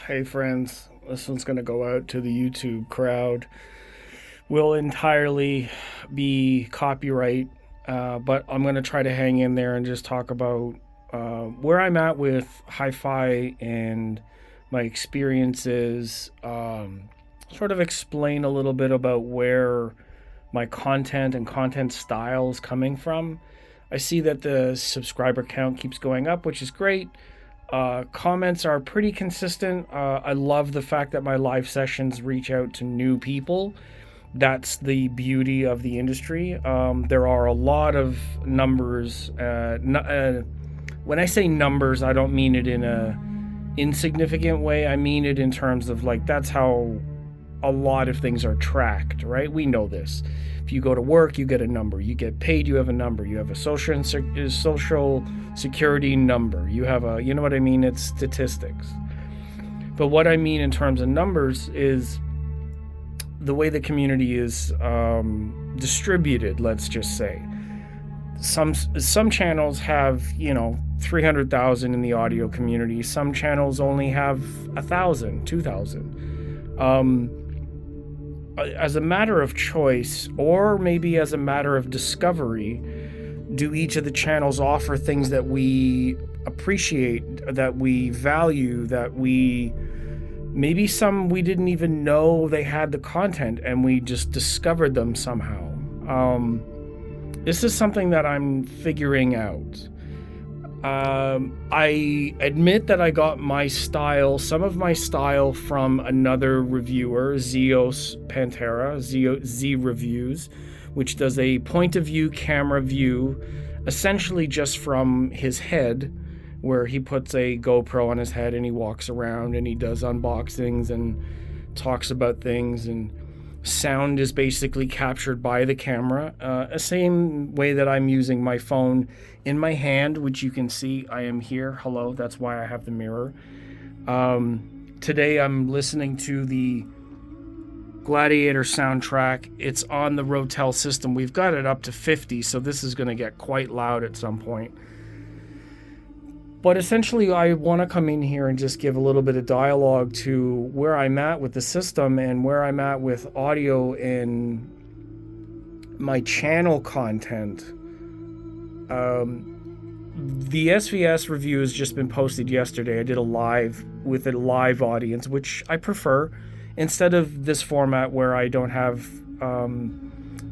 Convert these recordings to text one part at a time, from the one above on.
Hey friends, this one's going to go out to the YouTube crowd. Will entirely be copyright, but I'm going to try to hang in there and just talk about where I'm at with HiFi and my experiences. Sort of explain a little bit about where my content and content style is coming from. I see that the subscriber count keeps going up, which is great. Comments are pretty consistent. I love the fact that my live sessions reach out to new people. That's the beauty of the industry. There are a lot of numbers. When I say numbers, I don't mean it in a insignificant way. I mean it in terms of like that's how a lot of things are tracked, right? We know this. If you go to work, you get a number. You get paid, you have a number. You have a social security number. You have a, you know what I mean? It's statistics. But what I mean in terms of numbers is the way the community is distributed, let's just say. Some channels have, 300,000 in the audio community. Some channels only have 1,000, 2,000. As a matter of choice, or maybe as a matter of discovery, do each of the channels offer things that we appreciate, that we value, that maybe some we didn't even know they had the content and we just discovered them somehow. This is something that I'm figuring out. I admit that I got some of my style from another reviewer, Zeos Pantera, Z Reviews, which does a point of view camera view, essentially just from his head, where he puts a GoPro on his head and he walks around and he does unboxings and talks about things, and sound is basically captured by the camera, the same way that I'm using my phone in my hand, which you can see I am here. Hello, that's why I have the mirror. Today I'm listening to the Gladiator soundtrack. It's on the Rotel system. We've got it up to 50, so this is going to get quite loud at some point. But essentially, I want to come in here and just give a little bit of dialogue to where I'm at with the system and where I'm at with audio and my channel content. The SVS review has just been posted yesterday. I did a live with a live audience, which I prefer, instead of this format where I don't have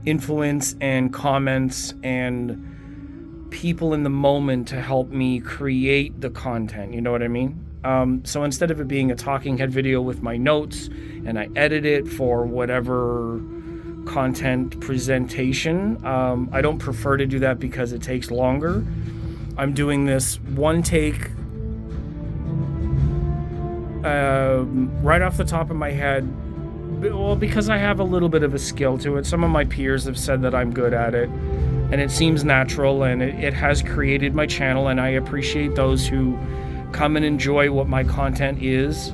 influence and comments and people in the moment to help me create the content, you know what I mean? So instead of it being a talking head video with my notes and I edit it for whatever content presentation, I don't prefer to do that because it takes longer. I'm doing this one take, right off the top of my head, well, because I have a little bit of a skill to it. Some of my peers have said that I'm good at it, and it seems natural, and it has created my channel, and I appreciate those who come and enjoy what my content is.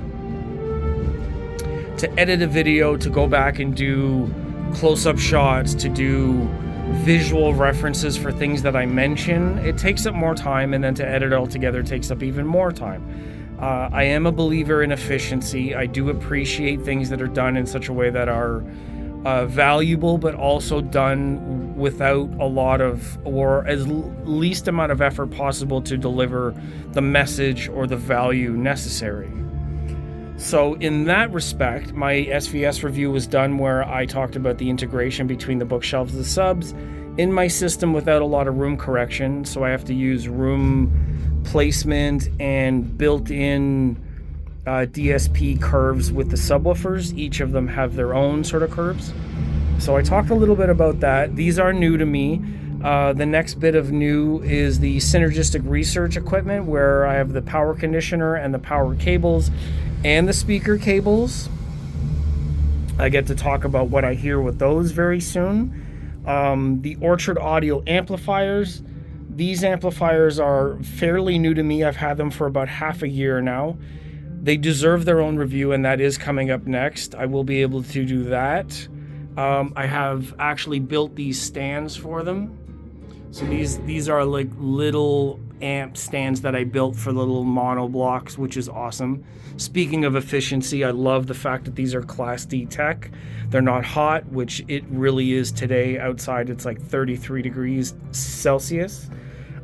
To edit a video, to go back and do close-up shots, to do visual references for things that I mention, it takes up more time, and then to edit it all together takes up even more time. I am a believer in efficiency. I do appreciate things that are done in such a way that are valuable, but also done without a lot of, or as least amount of effort possible to deliver the message or the value necessary. So in that respect, my SVS review was done where I talked about the integration between the bookshelves and the subs in my system without a lot of room correction. So I have to use room placement and built-in DSP curves with the subwoofers. Each of them have their own sort of curves. So I talked a little bit about that. These are new to me. The next bit of new is the synergistic research equipment, where I have the power conditioner and the power cables and the speaker cables. I get to talk about what I hear with those very soon. The Orchard Audio amplifiers. These amplifiers are fairly new to me. I've had them for about half a year now. They deserve their own review, and that is coming up next. I will be able to do that. I have actually built these stands for them. So these are like little amp stands that I built for the little mono blocks, which is awesome. Speaking of efficiency, I love the fact that these are Class D tech. They're not hot, which it really is today. Outside, it's like 33 degrees Celsius.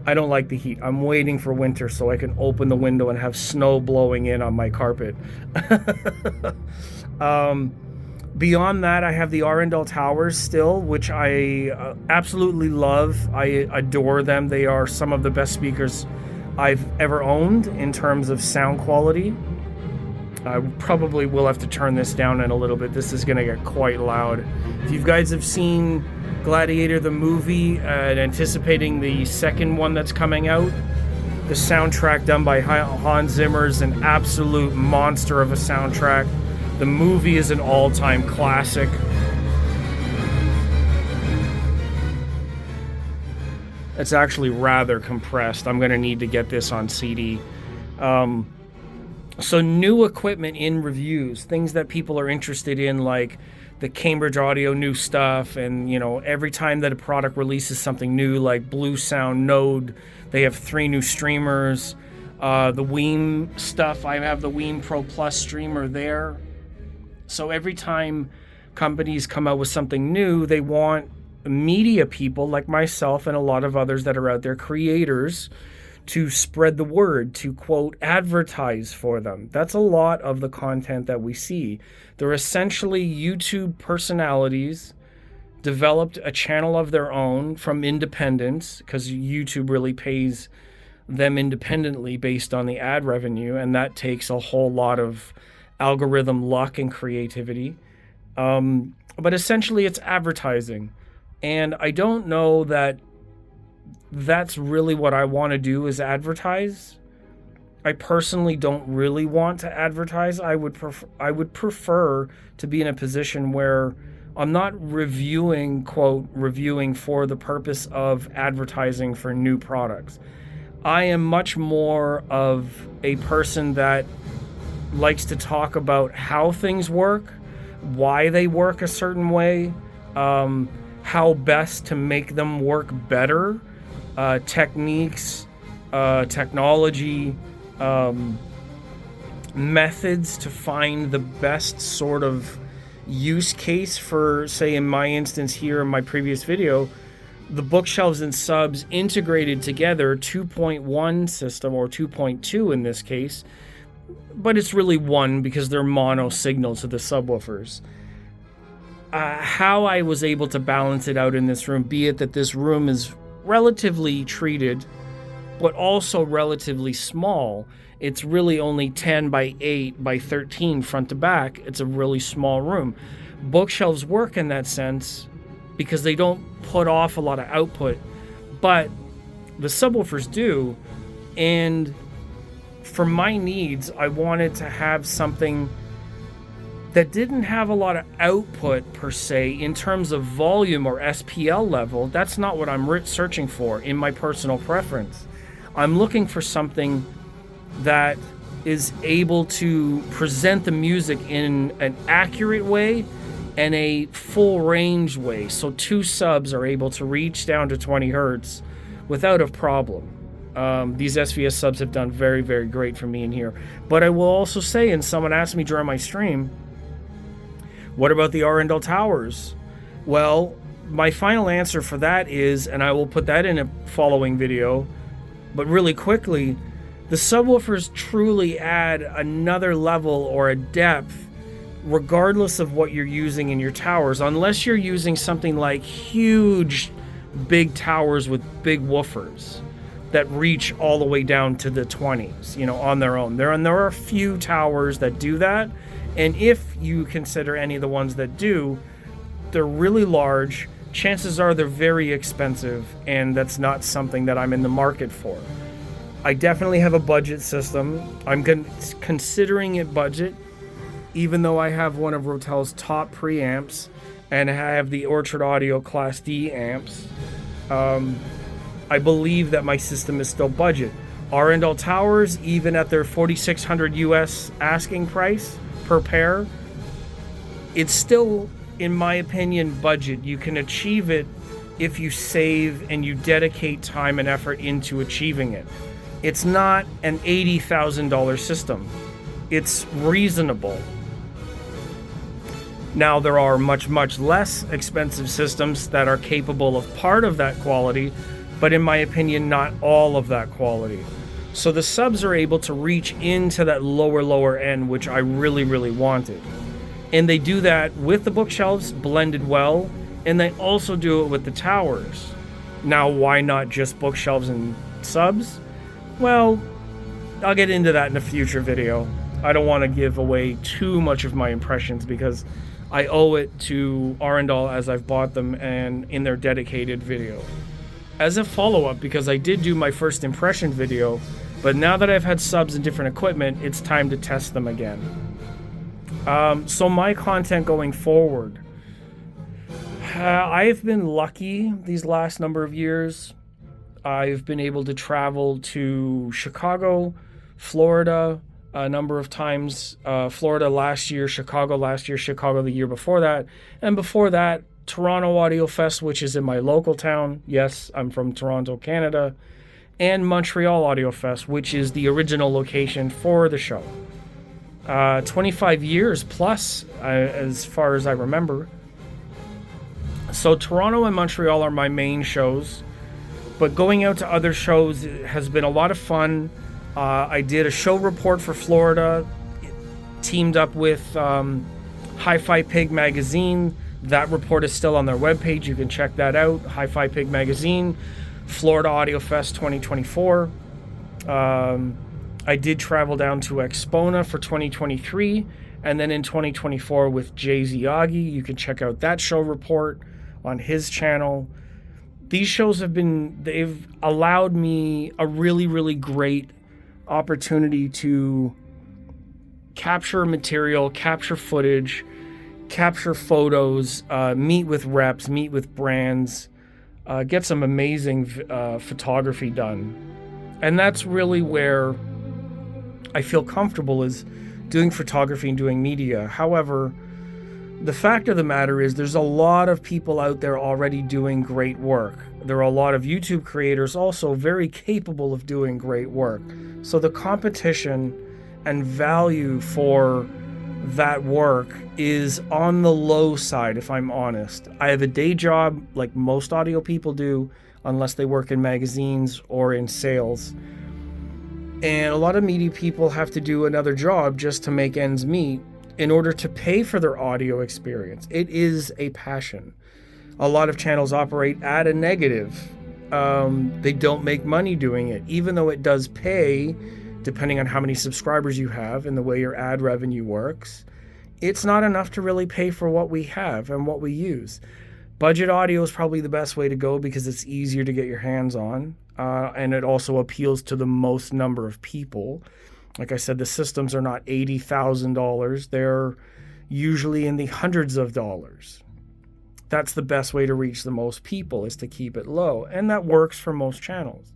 I don't like the heat. I'm waiting for winter so I can open the window and have snow blowing in on my carpet. Beyond that, I have the Arundel Towers still, which I absolutely love. I adore them. They are some of the best speakers I've ever owned in terms of sound quality. I probably will have to turn this down in a little bit. This is going to get quite loud. If you guys have seen Gladiator the movie and anticipating the second one that's coming out, the soundtrack done by Hans Zimmer is an absolute monster of a soundtrack. The movie is an all-time classic. It's actually rather compressed. I'm going to need to get this on CD. So new equipment in reviews, things that people are interested in, like the Cambridge Audio new stuff, and every time that a product releases something new, like Blue Sound Node, they have 3 new streamers. The Weem stuff, I have the Weem Pro Plus streamer there. So every time companies come out with something new, they want media people like myself and a lot of others that are out there, creators, to spread the word, to quote, advertise for them. That's a lot of the content that we see. They're essentially YouTube personalities, developed a channel of their own from independents, because YouTube really pays them independently based on the ad revenue, and that takes a whole lot of algorithm luck and creativity. But essentially it's advertising. And I don't know that that's really what I want to do, is advertise. I personally don't really want to advertise. I would prefer to be in a position where I'm not reviewing, quote, reviewing for the purpose of advertising for new products. I am much more of a person that likes to talk about how things work, why they work a certain way, how best to make them work better, techniques, technology, methods to find the best sort of use case for, say, in my instance here in my previous video, the bookshelves and subs integrated together, 2.1 system, or 2.2 in this case, but it's really 1 because they're mono signal to the subwoofers. How I was able to balance it out in this room, be it that this room is relatively treated, but also relatively small. It's really only 10 by 8 by 13 front to back. It's a really small room. Bookshelves work in that sense because they don't put off a lot of output, but the subwoofers do. And for my needs, I wanted to have something that didn't have a lot of output per se in terms of volume or SPL level. That's not what I'm searching for in my personal preference. I'm looking for something that is able to present the music in an accurate way and a full range way. So 2 subs are able to reach down to 20 hertz without a problem. These SVS subs have done very, very great for me in here. But I will also say, and someone asked me during my stream, what about the Arundel Towers? Well, my final answer for that is, and I will put that in a following video, but really quickly, the subwoofers truly add another level or a depth regardless of what you're using in your towers, unless you're using something like huge, big towers with big woofers that reach all the way down to the 20s, on their own. There are a few towers that do that, and if you consider any of the ones that do, they're really large. Chances are they're very expensive, and that's not something that I'm in the market for. I definitely have a budget system. I'm considering it budget, even though I have one of Rotel's top preamps, and I have the Orchard Audio Class D amps. I believe that my system is still budget. Arundel Towers, even at their $4,600 US asking price per pair, it's still, in my opinion, budget. You can achieve it if you save and you dedicate time and effort into achieving it. It's not an $80,000 system. It's reasonable. Now, there are much, much less expensive systems that are capable of part of that quality, but in my opinion, not all of that quality. So the subs are able to reach into that lower end, which I really, really wanted. And they do that with the bookshelves blended well, and they also do it with the towers. Now, why not just bookshelves and subs? Well, I'll get into that in a future video. I don't want to give away too much of my impressions because I owe it to Arundel as I've bought them and in their dedicated video. As a follow-up, because I did do my first impression video, but now that I've had subs and different equipment, it's time to test them again. So my content going forward, I've been lucky these last number of years. I've been able to travel to Chicago, Florida a number of times. Florida last year, Chicago the year before that. And before that, Toronto Audio Fest, which is in my local town. Yes, I'm from Toronto, Canada. And Montreal Audio Fest, which is the original location for the show. 25 years plus, as far as I remember. So Toronto and Montreal are my main shows. But going out to other shows has been a lot of fun. I did a show report for Florida, teamed up with HiFi Pig Magazine. That report is still on their webpage. You can check that out. HiFi Pig Magazine, Florida Audio Fest 2024. I did travel down to Expona for 2023. And then in 2024 with Jay Ziagi. You can check out that show report on his channel. These shows they've allowed me a really, really great opportunity to capture material, capture footage, capture photos, meet with reps, meet with brands, get some amazing photography done. And that's really where I feel comfortable, is doing photography and doing media. However, the fact of the matter is there's a lot of people out there already doing great work. There are a lot of YouTube creators also very capable of doing great work. So the competition and value for that work is on the low side, if I'm honest. I have a day job like most audio people do, unless they work in magazines or in sales. And a lot of media people have to do another job just to make ends meet in order to pay for their audio experience. It is a passion. A lot of channels operate at a negative. They don't make money doing it, even though it does pay, depending on how many subscribers you have and the way your ad revenue works. It's not enough to really pay for what we have and what we use. Budget audio is probably the best way to go because it's easier to get your hands on, and it also appeals to the most number of people. Like I said, the systems are not $80,000. They're usually in the hundreds of dollars. That's the best way to reach the most people, is to keep it low. And that works for most channels.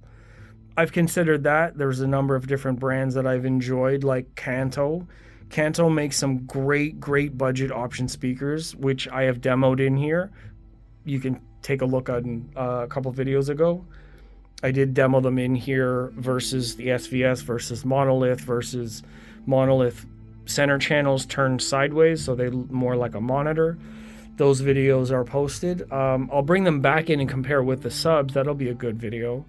I've considered that. There's a number of different brands that I've enjoyed, like Kanto. Kanto makes some great budget option speakers, which I have demoed in here. You can take a look on a couple videos ago. I did demo them in here versus the SVS versus Monolith center channels turned sideways, so they look more like a monitor. Those videos are posted. I'll bring them back in and compare with the subs. That'll be a good video.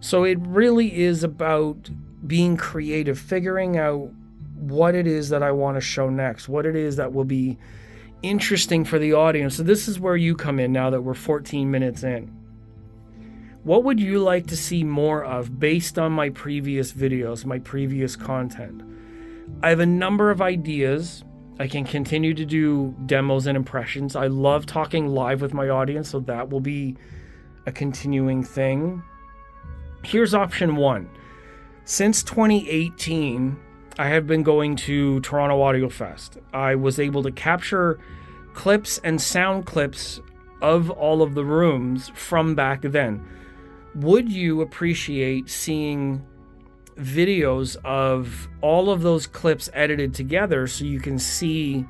So it really is about being creative, figuring out what it is that I want to show next, what it is that will be interesting for the audience. So this is where you come in now that we're 14 minutes in. What would you like to see more of based on my previous videos, my previous content? I have a number of ideas. I can continue to do demos and impressions. I love talking live with my audience, so that will be a continuing thing. Here's option one. Since 2018, I have been going to Toronto Audio Fest. I was able to capture clips and sound clips of all of the rooms from back then. Would you appreciate seeing videos of all of those clips edited together so you can see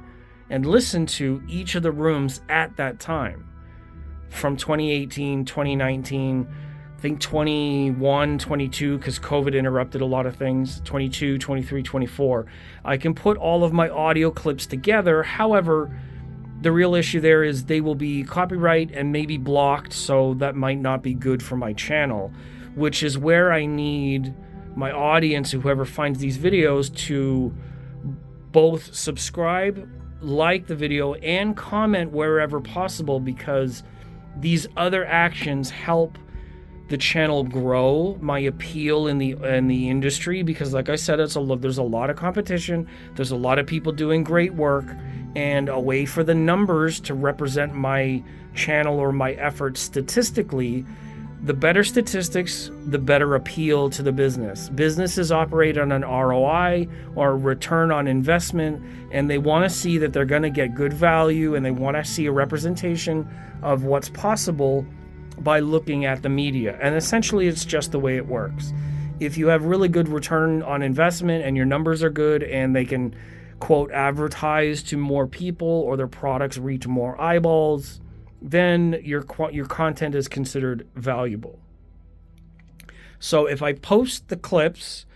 and listen to each of the rooms at that time? from 2018, 2019, I think 21, 22, because COVID interrupted a lot of things, 22, 23, 24. I can put all of my audio clips together. However, the real issue there is they will be copyright and maybe blocked, so that might not be good for my channel, which is where I need my audience, whoever finds these videos, to both subscribe, like the video, and comment wherever possible, because these other actions help the channel grow, my appeal in the industry, because like I said, there's a lot of competition, there's a lot of people doing great work, and a way for the numbers to represent my channel or my efforts statistically. The better statistics, the better appeal to the business. Businesses operate on an ROI, or return on investment, and they want to see that they're going to get good value, and they want to see a representation of what's possible by looking at the media. And essentially, it's just the way it works. If you have really good return on investment and your numbers are good and they can, quote, advertise to more people, or their products reach more eyeballs, then your content is considered valuable. So if I post the clips,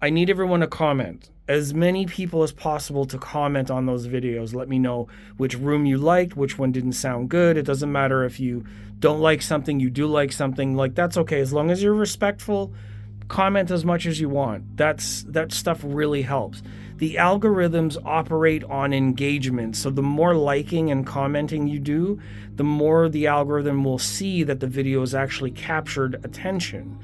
I need everyone to comment. As many people as possible to comment on those videos. Let me know which room you liked, which one didn't sound good. It doesn't matter if you don't like something, you do like something. Like, that's okay. As long as you're respectful, comment as much as you want. That stuff really helps. The algorithms operate on engagement. So the more liking and commenting you do, the more the algorithm will see that the video has actually captured attention.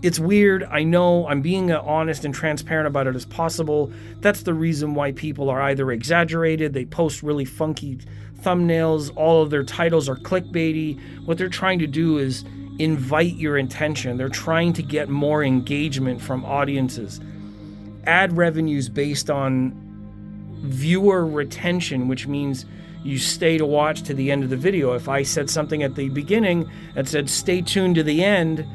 It's weird. I know. I'm being honest and transparent about it as possible. That's the reason why people are either exaggerated, they post really funky thumbnails, all of their titles are clickbaity. What they're trying to do is invite your attention. They're trying to get more engagement from audiences. Ad revenues based on viewer retention, which means you stay to watch to the end of the video. If I said something at the beginning that said stay tuned to the end,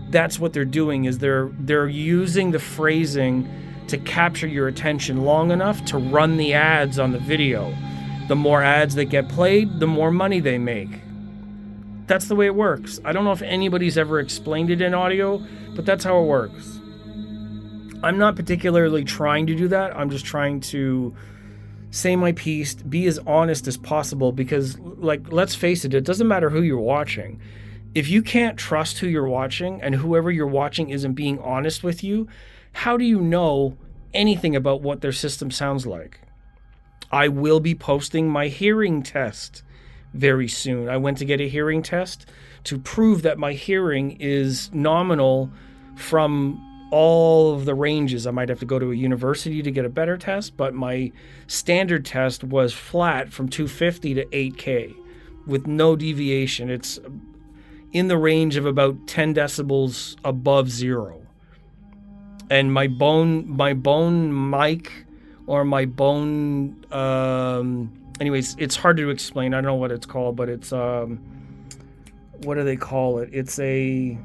that's what they're doing, is they're using the phrasing to capture your attention long enough to run the ads on the video. The more ads that get played, the more money they make. That's the way it works. I don't know if anybody's ever explained it in audio, but that's how it works. I'm not particularly trying to do that. I'm just trying to say my piece, be as honest as possible, because, like, let's face it, it doesn't matter who you're watching. If you can't trust who you're watching, and whoever you're watching isn't being honest with you, how do you know anything about what their system sounds like? I will be posting my hearing test very soon. I went to get a hearing test to prove that my hearing is nominal from all of the ranges. I might have to go to a university to get a better test, but my standard test was flat from 250 to 8K with no deviation. It's in the range of about 10 decibels above zero. And my bone mic, or my bone, anyways, it's hard to explain. I don't know what it's called, but it's, what do they call it? It's a,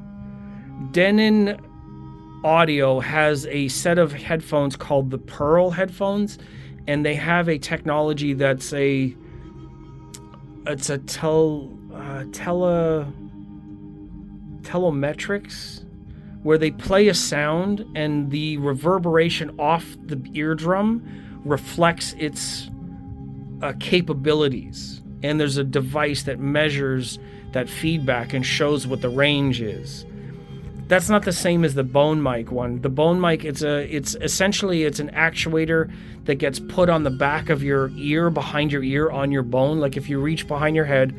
Denon Audio has a set of headphones called the Pearl headphones, and they have a technology that's it's a telemetrics, where they play a sound and the reverberation off the eardrum reflects its capabilities. And there's a device that measures that feedback and shows what the range is. That's not the same as the bone mic one. The bone mic, it's essentially an actuator that gets put on the back of your ear, behind your ear, on your bone. Like if you reach behind your head,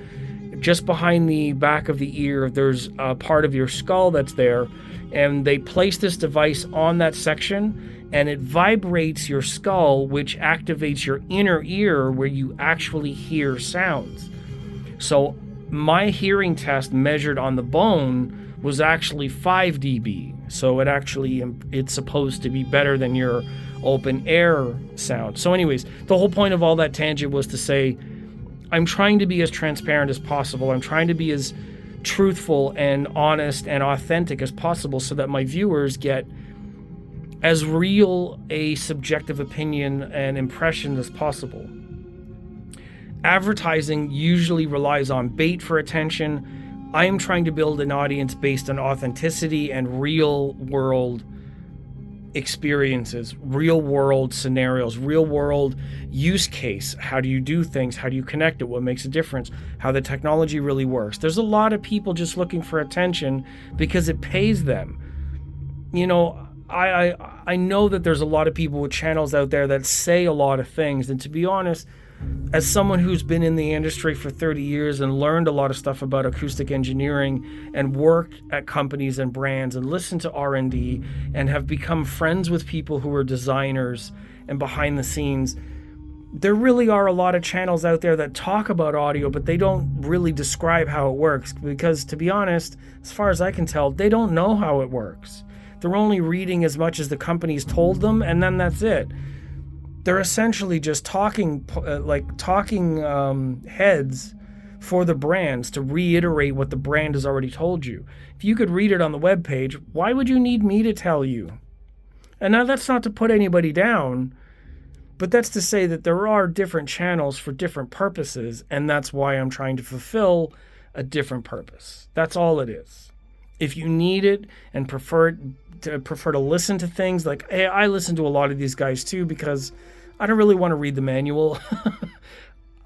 just behind the back of the ear, there's a part of your skull that's there, and they place this device on that section, and it vibrates your skull, which activates your inner ear where you actually hear sounds. So my hearing test measured on the bone was actually 5 dB. So it's supposed to be better than your open air sound. So anyways, the whole point of all that tangent was to say, I'm trying to be as transparent as possible. I'm trying to be as truthful and honest and authentic as possible, so that my viewers get as real a subjective opinion and impression as possible. Advertising usually relies on bait for attention. I am trying to build an audience based on authenticity and real world experiences, real world scenarios, real world use case. How do you do things? How do you connect it? What makes a difference? How the technology really works. There's a lot of people just looking for attention because it pays them. You know, I know that there's a lot of people with channels out there that say a lot of things, and to be honest, as someone who's been in the industry for 30 years and learned a lot of stuff about acoustic engineering and worked at companies and brands and listened to R&D and have become friends with people who are designers and behind the scenes, there really are a lot of channels out there that talk about audio, but they don't really describe how it works because, to be honest, as far as I can tell, they don't know how it works. They're only reading as much as the company's told them, and then that's it. They're essentially just talking heads for the brands to reiterate what the brand has already told you. If you could read it on the webpage, why would you need me to tell you? And now that's not to put anybody down, but that's to say that there are different channels for different purposes, and that's why I'm trying to fulfill a different purpose. That's all it is. If you need it and prefer to listen to things, like, hey, I listen to a lot of these guys too because I don't really want to read the manual.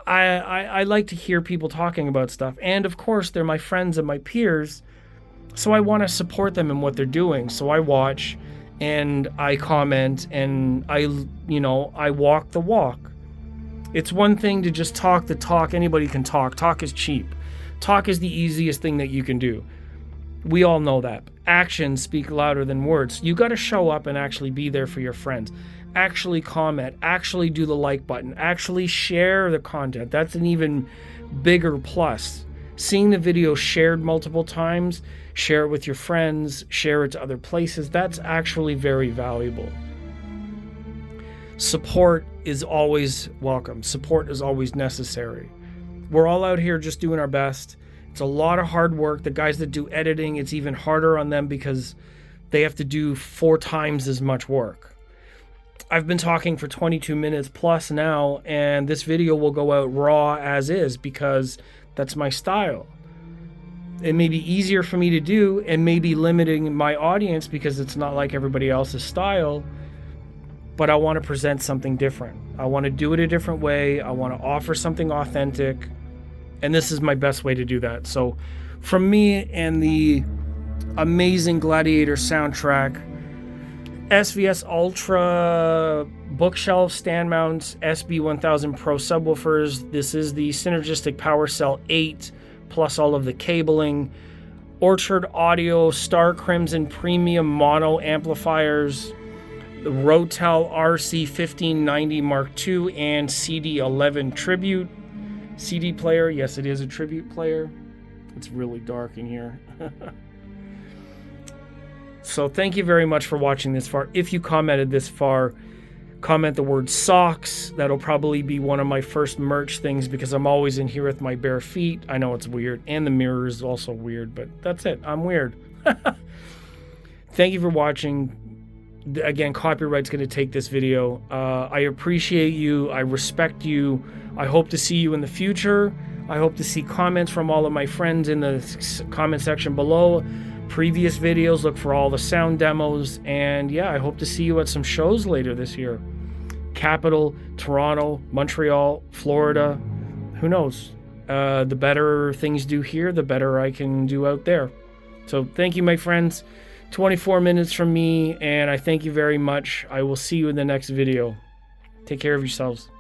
I like to hear people talking about stuff. And of course, they're my friends and my peers. So I want to support them in what they're doing. So I watch and I comment and I walk the walk. It's one thing to just talk the talk. Anybody can talk. Talk is cheap. Talk is the easiest thing that you can do. We all know that. Actions speak louder than words. You got to show up and actually be there for your friends. Actually comment, actually do the like button, actually share the content. That's an even bigger plus. Seeing the video shared multiple times, share it with your friends, share it to other places, that's actually very valuable. Support is always welcome. Support is always necessary. We're all out here just doing our best. It's a lot of hard work. The guys that do editing, it's even harder on them because they have to do 4 times as much work. I've been talking for 22 minutes plus now, and this video will go out raw as is because that's my style. It may be easier for me to do and maybe limiting my audience because it's not like everybody else's style, but I want to present something different. I want to do it a different way. I want to offer something authentic, and this is my best way to do that. So from me and the amazing Gladiator soundtrack, SVS Ultra bookshelf stand mounts, SB1000 Pro subwoofers. This is the Synergistic Power Cell 8 plus all of the cabling. Orchard Audio Star Crimson Premium Mono amplifiers. The Rotel RC1590 Mark II and CD11 Tribute CD player. Yes, it is a tribute player. It's really dark in here. So thank you very much for watching this far. If you commented this far, comment the word socks. That'll probably be one of my first merch things because I'm always in here with my bare feet. I know it's weird, and the mirror is also weird, but that's it. I'm weird. Thank you for watching. Again, copyright's going to take this video. I appreciate you. I respect you. I hope to see you in the future. I hope to see comments from all of my friends in the comment section below. Previous videos, look for all the sound demos, and yeah, I hope to see you at some shows later this year. Capital, Toronto, Montreal, Florida, who knows? The better things do here, the better I can do out there. So thank you, my friends. 24 minutes from me, and I thank you very much. I will see you in the next video. Take care of yourselves.